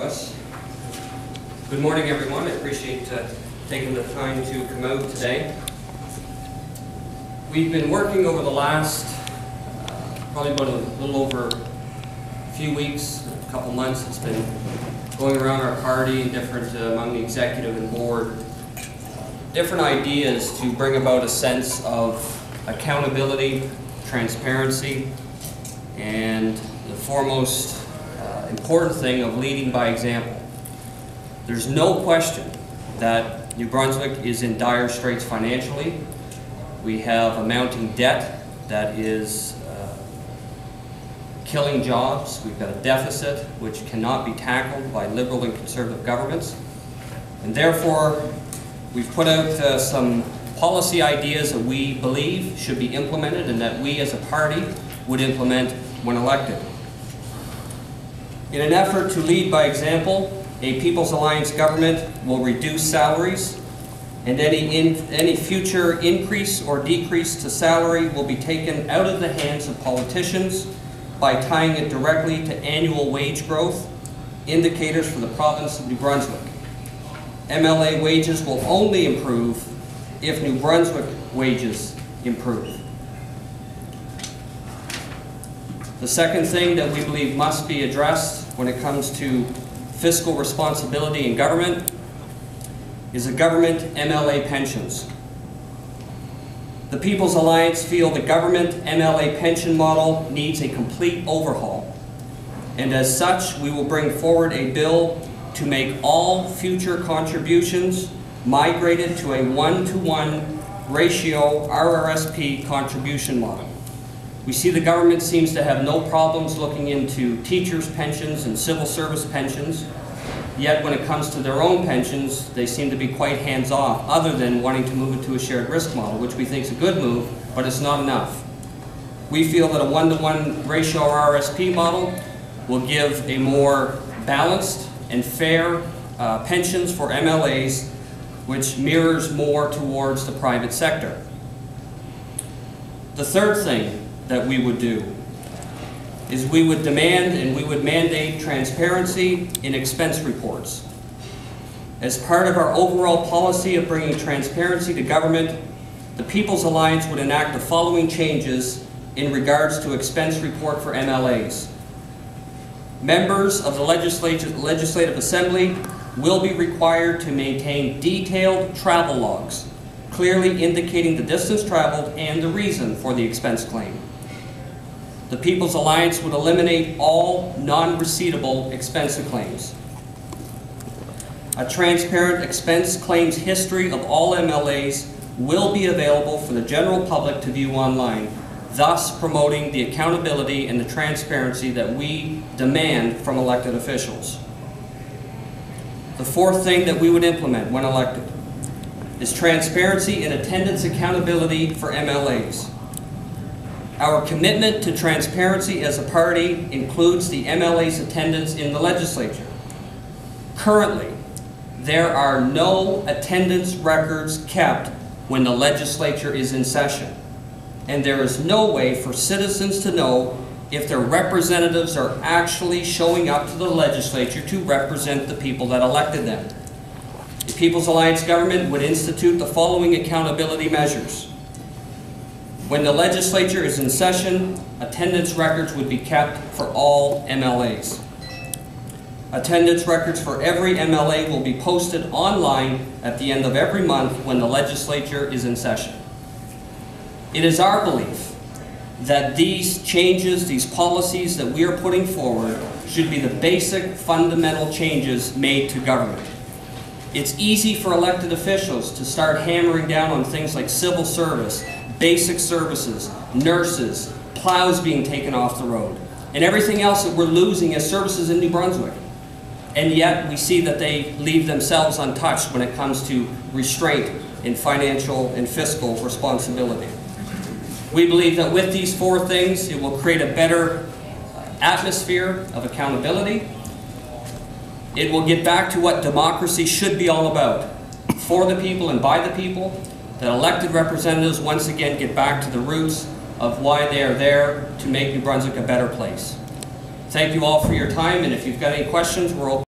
Us. Good morning, everyone. I appreciate taking the time to come out today. We've been working over the last probably about a little over a few weeks, a couple months. It's been going around our party, different among the executive and board, different ideas to bring about a sense of accountability, transparency, and the foremost important thing of leading by example. There's no question that New Brunswick is in dire straits financially. We have a mounting debt that is killing jobs. We've got a deficit which cannot be tackled by Liberal and Conservative governments. And therefore, we've put out some policy ideas that we believe should be implemented and that we as a party would implement when elected. In an effort to lead by example, a People's Alliance government will reduce salaries, and any future increase or decrease to salary will be taken out of the hands of politicians by tying it directly to annual wage growth indicators for the province of New Brunswick. MLA wages will only improve if New Brunswick wages improve. The second thing that we believe must be addressed when it comes to fiscal responsibility in government is the government MLA pensions. The People's Alliance feel the government MLA pension model needs a complete overhaul, and as such we will bring forward a bill to make all future contributions migrated to a 1-to-1 ratio RRSP contribution model. We see the government seems to have no problems looking into teachers' pensions and civil service pensions, yet when it comes to their own pensions, they seem to be quite hands-off, other than wanting to move it to a shared risk model, which we think is a good move, but it's not enough. We feel that a 1-to-1 ratio RRSP model will give a more balanced and fair pensions for MLAs, which mirrors more towards the private sector. The third thing that we would do is we would demand and we would mandate transparency in expense reports. As part of our overall policy of bringing transparency to government, the People's Alliance would enact the following changes in regards to expense report for MLAs. Members of the Legislative Assembly will be required to maintain detailed travel logs, clearly indicating the distance traveled and the reason for the expense claim. The People's Alliance would eliminate all non-receivable expense claims. A transparent expense claims history of all MLAs will be available for the general public to view online, thus promoting the accountability and the transparency that we demand from elected officials. The fourth thing that we would implement when elected is transparency and attendance accountability for MLAs. Our commitment to transparency as a party includes the MLA's attendance in the legislature. Currently, there are no attendance records kept when the legislature is in session, and there is no way for citizens to know if their representatives are actually showing up to the legislature to represent the people that elected them. The People's Alliance government would institute the following accountability measures. When the legislature is in session, attendance records would be kept for all MLAs. Attendance records for every MLA will be posted online at the end of every month when the legislature is in session. It is our belief that these changes, these policies that we are putting forward, should be the basic fundamental changes made to government. It's easy for elected officials to start hammering down on things like civil service, basic services, nurses, plows being taken off the road, and everything else that we're losing as services in New Brunswick. And yet we see that they leave themselves untouched when it comes to restraint in financial and fiscal responsibility. We believe that with these four things, it will create a better atmosphere of accountability. It will get back to what democracy should be all about, for the people and by the people, that elected representatives once again get back to the roots of why they are there to make New Brunswick a better place. Thank you all for your time, and if you've got any questions, we're open.